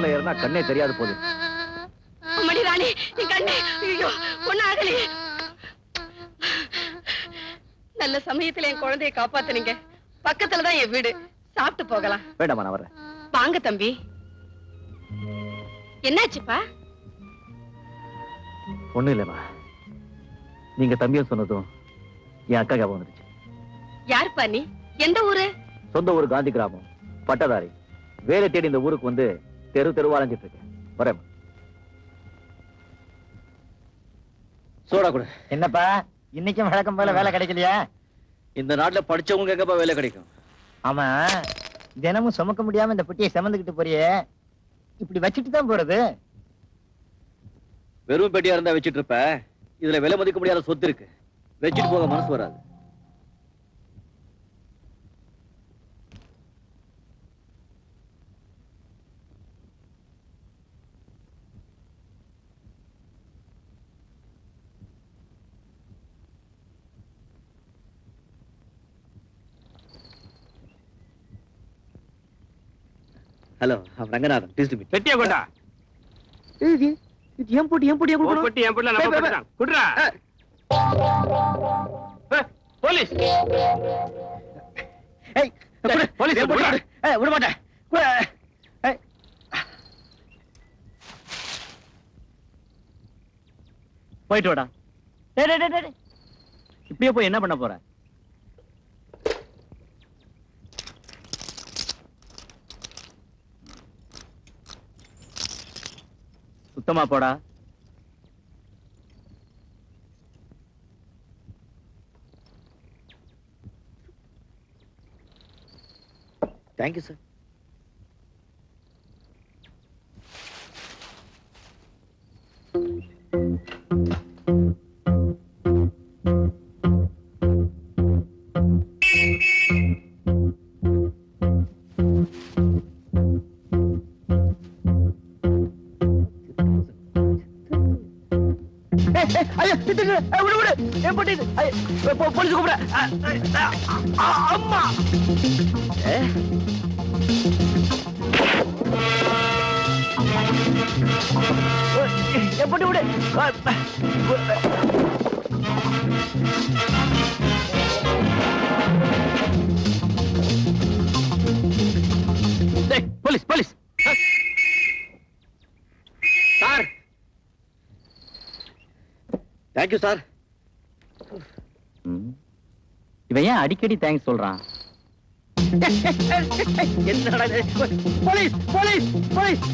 கார்ல ஏறினா கண்ணே தெரியாது போகுது. அம்மாடி ராணி, நீ கண்ணே ஐயோ ஒண்ணு ஆகலையே. நல்ல சமயத்துல என் குழந்தையை காப்பாத்துனீங்க. பக்கத்துலதான் என் வீடு, சாப்பிட்டு போகலாம். வேண்டாமா, நான் வரேன். வாங்க தம்பி. என்னாச்சுப்பா? ஒண்ணும் இல்லைம்மா. நீங்க தம்பியும் சொன்னதும் என் அக்கா ஞாபகம் வந்துருச்சு. யாருப்பா நீ? எந்த ஊரு? சொந்த ஊர் காந்தி கிராமம், பட்டதாரி. வேலை தேடி இந்த ஊருக்கு வந்து தெரு தெருவா அலைஞ்சிட்டு இருக்கேன். வரேன். சோடா கூட. என்னப்பா இன்னைக்கும் வழக்கம் போல வேலை கிடைக்கலையா? இந்த நாட்டுல படிச்சவங்க எங்கப்பா வேலை கிடைக்கும்? ஆமா, தினமும் சுமக்க முடியாம இந்த புட்டியை சுமந்துக்கிட்டு போறியே, இப்படி வச்சுட்டு தான் போறது? வெறும் பெட்டியா இருந்தா வச்சிட்டு இருப்ப. இதுல விலை மதிக்க முடியாத சொத்து இருக்கு, வச்சுட்டு போக மனசு வராது. ஹலோ, ரங்கநாதன். பெட்டியா கொண்டா. ஏன் போட்டி பெட்டி என் புள்ள நம்ம போட்டுதான். குடுறா. போலீஸ் போலீஸ் விட மாட்டேன். போயிட்டு வாடா. இப்படியே போய் என்ன பண்ண போற? சுத்தமா போடா. Thank you sir. போலீஸ் கூப்பிட. அம்மா எப்படி விடு. Police police sir. Thank you sir. இவன் ஏன் அடிக்கடி தேங்க்ஸ் சொல்றான்? என்னடா போலீஸ் போலீஸ் போலீஸ்.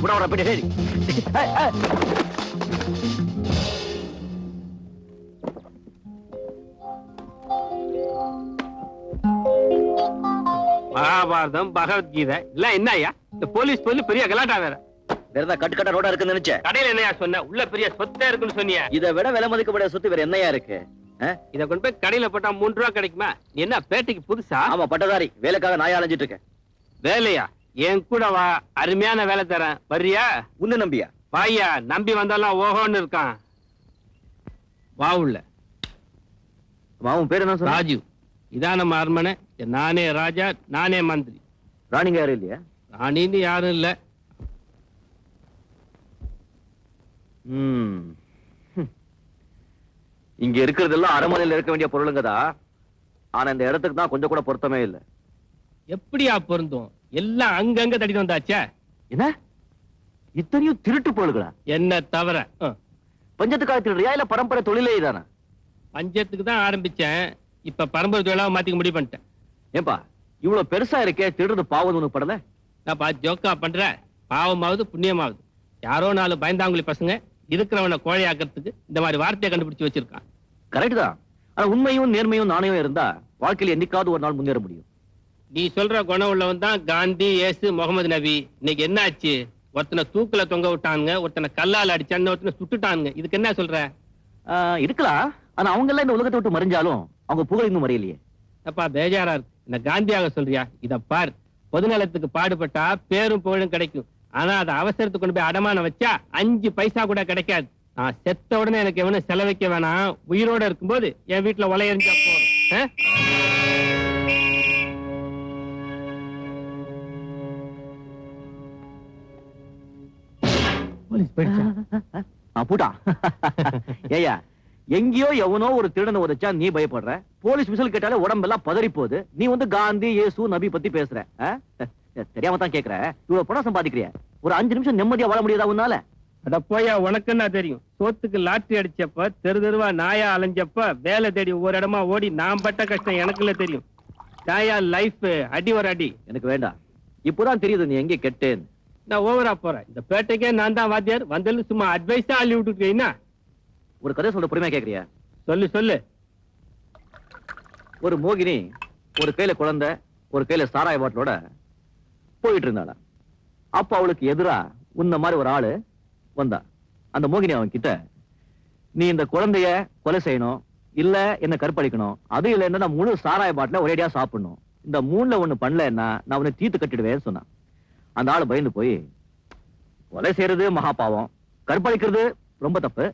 கூட வர போயிட்டு. மகாபாரதம், பகவத்கீதை எல்லாம் என்ன ஐயா? இந்த போலீஸ் போலீஸ் பெரிய கலாட்டா வேற. வேற கட்டுக்கட்ட ரோடா இருக்குன்னு நினைச்சேன். கடையில என்னையா சொன்ன? உள்ள பெரிய சொத்தா இருக்குன்னு சொன்னியா? இதை விட விலை மதிக்கப்பட சொத்து வேற என்னையா இருக்கு? இத கொண்டு போய் கடையில போட்டா 3 ரூபா கிடைக்குமா? நீ என்ன பேட்டைக்கு புதுசா? ஆமா, பட்டதாரி. வேலைக்காக நாயா அலைஞ்சிட்டு இருக்கேன். வேலையா? என் கூட வா, அருமையான வேலை தரேன். வர்றியா? உன்ன நம்பியா? வாயா, நம்பி வந்தாலும் ஓஹோன்னு இருக்கான். வா உள்ள. மாவும் பேர் என்ன? ராஜு. இதான் நம்ம அரண்மனை. நானே ராஜா, நானே மந்திரி. ராணிங்க யாரும் இல்லையா? ராணின்னு யாரும் இல்ல. இங்க இருக்கிறதெல்லாம் அரண்மனையில் இருக்க வேண்டிய பொருளுங்கதா. ஆனா இந்த இடத்துக்கு தான் கொஞ்சம் கூட பொருத்தமே இல்ல. எப்படியா பொருந்தும்? எல்லாம் அங்கங்க தடிட்டு வந்தாச்சே. என்ன இத்தனையும் திருட்டு பொருள்களா? என்ன தவிர. பஞ்சத்து காலத்துல இல்ல பரம்பரை தொழிலே தானே? பஞ்சத்துக்கு தான் ஆரம்பிச்சேன். இப்ப பரம்பரை தொழிலாக மாத்திக்க முடிவு பண்ணிட்டேன். ஏன்பா இவ்வளவு பெருசா இருக்கே, திருடுறது பாவம் உனக்கு படல? நான் ஜோக்கா பண்ற. பாவமாவது புண்ணியமாவது. யாரோ 4 பயந்தாங்குழி பசங்க இருக்கிறவனை கோழையாக்கிறதுக்கு இந்த மாதிரி வார்த்தையை கண்டுபிடிச்சு வச்சிருக்கான். கரெக்ட் தான். ஆனா உண்மையும் நேர்மையும் நாணயம் இருந்தா வாழ்க்கையில் என்னைக்காவது ஒரு நாள் முன்னேற முடியும். நீ சொல்ற குணம் உள்ளவன் தான் காந்தி, இயேசு, முகமது நபி. இன்னைக்கு என்ன ஆச்சு? ஒருத்தனை தூக்குல தொங்க விட்டானுங்க, ஒருத்தனை கல்லால் அடிச்சான்னு, ஒருத்தனை சுட்டுட்டானுங்க. இதுக்கு என்ன சொல்ற? இருக்கலாம். ஆனா அவங்க எல்லாம் இந்த உலகத்தை விட்டு மறைஞ்சாலும் அவங்க புகழ் இன்னும் மறையலையே. அப்பா பேஜாரா இருக்கு. இந்த காந்தியாக சொல்றியா? இத பார், பொதுநலத்துக்கு பாடுபட்டா பேரும் புகழும் கிடைக்கும். ஆனா அதை அவசரத்துக்கு கொண்டு போய் அடமானம் வச்சா 5 பைசா கூட கிடைக்காது. நான் செத்த உடனே எனக்கு எவனும் செலவைக்க வேணாம். உயிரோட இருக்கும்போது என் வீட்டுல உலையறிஞ்சா போதும். போலீஸ் போயிடுச்சா? பூட்டா ஏயா, எங்கேயோ எவனோ ஒரு திருடனை உதைச்சா நீ பயப்படுற, போலீஸ் விசில் கேட்டாலே உடம்பெல்லாம் பதறி போகுது. நீ வந்து காந்தி, இயேசு, நபி பத்தி பேசுற. தெரியாம தான் கேக்குற. இவ்வளவு பணம் சம்பாதிக்கிறிய, ஒரு 5 நிமிஷம் நிம்மதியா வாழ முடியாதா உன்னால? அட போயா, உனக்குன்னா தெரியும். சோத்துக்கு லாட்டரி அடிச்சப்ப, தெரு தெருவா நாயா அலைஞ்சப்ப, வேலை தேடி ஒவ்வொரு இடமா ஓடி நான் பட்ட கஷ்டம் எனக்குள்ள தெரியும். நாயா லைஃப் அடி ஒரு அடி. எனக்கு வேண்டாம். இப்போதான் தெரியுது நீ எங்க கெட்டேன்னு. நான் ஓவரா போறேன். இந்த பேட்டைக்கே நான் தான் வாத்தியார். வந்தது சும்மா அட்வைஸா அள்ளி விட்டுருக்கீங்கன்னா. ஒரு கதை சொல்ற பொறுமையா கேக்குறியா? சொல்லு சொல்லு. ஒரு மோகினி ஒரு கையில குழந்தை, ஒரு கையில சாராய பாட்டிலோட போயிட்டு இருந்தாளா. அப்ப அவளுக்கு எதிரா உன்ன மாதிரி ஒரு ஆளு வந்தா. அந்த மோகினி அவன் கிட்ட, நீ இந்த குழந்தைய கொலை செய்யணும், இல்ல என்ன கற்பழிக்கணும், அது இல்ல என்ன முழு சாராய பாட்டில ஒரேடியா சாப்பிடணும், இந்த 3ல ஒண்ணு பண்ணலன்னா நான் உன்னை தீத்து கட்டிடுவேன்னு சொன்னான். அந்த ஆளு பயந்து போய், கொலை செய்யறது மகா பாவம், கற்பழிக்கிறது ரொம்ப தப்பு,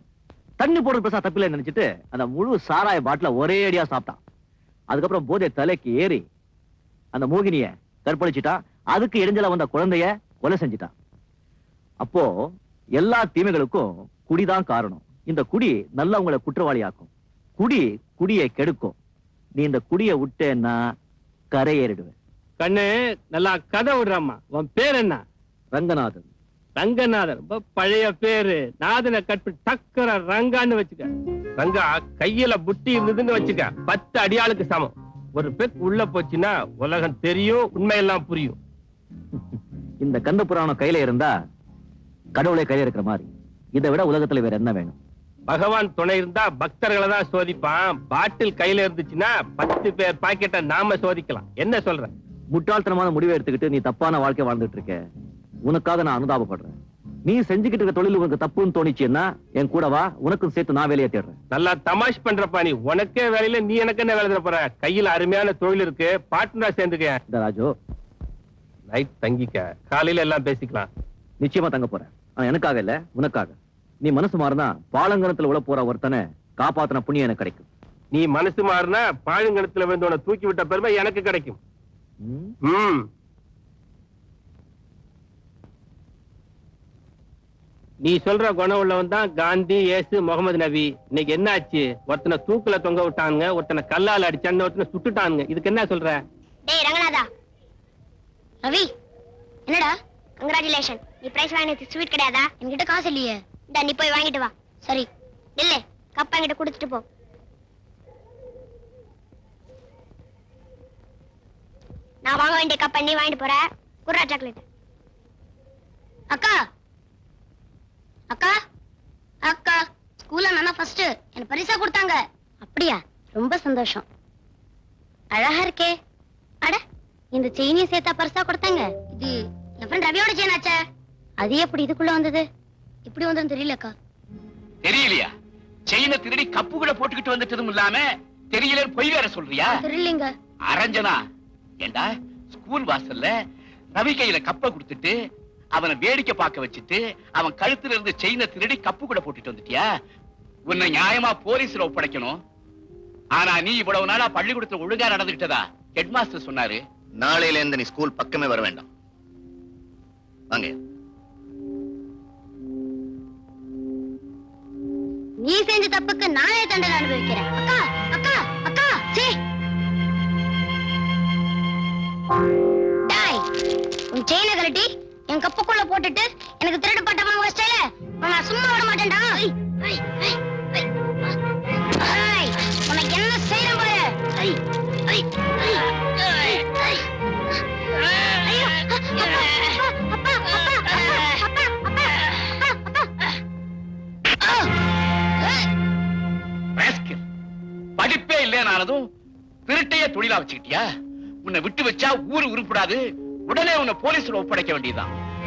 தண்ணி போடுறது பெருசா தப்பில்லை நினைச்சிட்டு அந்த முழு சாராய பாட்டில ஒரே அடியா சாப்பிட்டான். அதுக்கப்புறம் போதை தலைக்கு ஏறி அந்த மோகினிய கற்பழிச்சிட்டான். அதுக்கு இடைஞ்சல வந்த குழந்தைய கொலை செஞ்சிட்டான். அப்போ எல்லா தீமைகளுக்கும் குடிதான் காரணம். இந்த குடி நல்லா உங்களை குற்றவாளி ஆக்கும். குடியை கெடுக்கும். நீ இந்த குடியை விட்டேன்னா கரையேறிடுவேன். கண்ணு நல்லா கதை விடுறாமா. உன் பேர் என்ன? ரங்கநாதன். ரங்கநாதன் ரொம்ப பழைய பேரு. நாதனை கட்டு டக்கர ரங்கான்னு வச்சுக்க. ரங்கா கையில புட்டி இருந்ததுன்னு வச்சுக்க, 10 அடியாளுக்கு சமம். ஒரு பெக் உள்ள போச்சுன்னா உலகம் தெரியும், உண்மையெல்லாம் புரியும். இந்த கந்த புராணம் கையில இருந்தா கடவுளை கையில இருக்கிற மாதிரி. இதை விட உலகத்துல வேற என்ன வேணும்? பகவான் துணை இருந்தா பக்தர்களை தான் சோதிப்பான். பாட்டில் கையில இருந்துச்சுன்னா 10 பேர் பாக்கெட்டை நாம சோதிக்கலாம். என்ன சொல்ற? முட்டாள்தனமான முடிவை எடுத்துக்கிட்டு நீ தப்பான வாழ்க்கை வாழ்ந்துட்டு இருக்க. உனக்காக நான் அனுதாபப்படுறேன். நீ செஞ்சுக்கிட்டு இருக்க தொழில் உனக்கு தப்புன்னு தோணிச்சுன்னா என் கூட வா, உனக்கும் சேர்த்து நான் வேலையை தேடுறேன். நல்லா தமாஷ் பண்றப்பா நீ. உனக்கே வேலையில நீ எனக்கு என்ன வேலை போற? கையில அருமையான தொழில் இருக்கு, பார்ட்னரா சேர்ந்துக்க. இந்த ராஜு, நைட் தங்கிக்க, காலையில எல்லாம் பேசிக்கலாம். நிச்சயமா தங்க போறேன். ஆனா எனக்காக இல்ல, உனக்காக. நீ மனசு மாறினா பாலங்கணத்துல உள்ள போற ஒருத்தனை காப்பாத்தின புண்ணியம் எனக்கு கிடைக்கும். நீ மனசு மாறினா பாலங்கணத்துல விழுந்தவனை தூக்கி விட்ட பெருமை எனக்கு கிடைக்கும். நீ சொல்ற குணம் உள்ளவன் தான் காந்தி, இயேசு, முகமது நபி. இன்னைக்கு என்ன ஆச்சு? ஒருத்தனை தூக்குல தொங்க விட்டானுங்க, ஒருத்தனை கல்லால அடிச்சாங்க, ஒருத்தனை சுட்டுட்டானுங்க. இதுக்கு என்ன சொல்ற? டேய் ரங்கநாதா. ரவி, என்னடா? கங்க்ராச்சுலேஷன். நீ பிரைஸ் வாங்கினது ஸ்வீட் கிடையாதா? என்கிட்ட காசு இல்லையே. டா நீ போய் வாங்கிட்டு வா. சரி இல்ல, கப் என்கிட்ட கொடுத்துட்டு போ. நான் வாங்க வேண்டிய கப்பை நீ வாங்கிட்டு போற. குர்ரா சாக்லேட். அக்கா அக்கா அக்கா, ஸ்கூல்ல நான் ஃபர்ஸ்ட். எனக்கு பரிசா கொடுத்தாங்க. அப்படியா? ரொம்ப சந்தோஷம். அழகா இருக்கே. அட, இந்த செயினிய சேர்த்தா பரிசா கொடுத்தாங்க? இது என் ஃப்ரெண்ட் ரவியோட செயின் ஆச்சே. அது எப்படி இதுக்குள்ள வந்தது? இப்படி வந்ததுன்னு தெரியலக்கா. தெரியலையா? செயினை திருடி கப்பு கூட போட்டுக்கிட்டு வந்துட்டதும் இல்லாம தெரியல பொய் வேற சொல்றியா? தெரியலங்க. அரஞ்சனா, ஏண்டா ஸ்கூல் வாசல்ல ரவி கையில கப்பை கொடுத்துட்டு அவனை வேடிக்கை பார்க்க வச்சுட்டு அவன் கழுத்துல இருந்து செயினை திருடி கப்பு கூட போட்டுட்டு வந்துட்டியா? உன்னை நியாயமா போலீஸ்ல ஒப்படைக்கணும். ஆனா நீ இவ்வளவு நாளா பள்ளிக்கூடத்துல ஒழுங்கா நடந்துகிட்டதா ஹெட் மாஸ்டர் சொன்னாரு. நாளையில இருந்து நீ ஸ்கூல் பக்கமே வர வேண்டாம். வாங்க. நீ செஞ்ச தப்புக்கு நானே தண்டனை அனுபவிக்கிறேன். அக்கா அக்கா அக்கா, சீ. டாய், உன் செயினை கழட்டி என் கப்புக்குள்ள போட்டுட்டு எனக்கு திருடு பட்டமா வச்சல, நான் சும்மா விட மாட்டேன்டா. உனக்கு என்ன செய்யறேன் பாரு. படிப்பே இல்லைனானதும் திருட்டைய தொழிலா வச்சுக்கிட்டியா? உன்னை விட்டு வச்சா ஊரு உருப்படாது. உடனே உன்னை போலீஸ்ல ஒப்படைக்க வேண்டியதுதான்.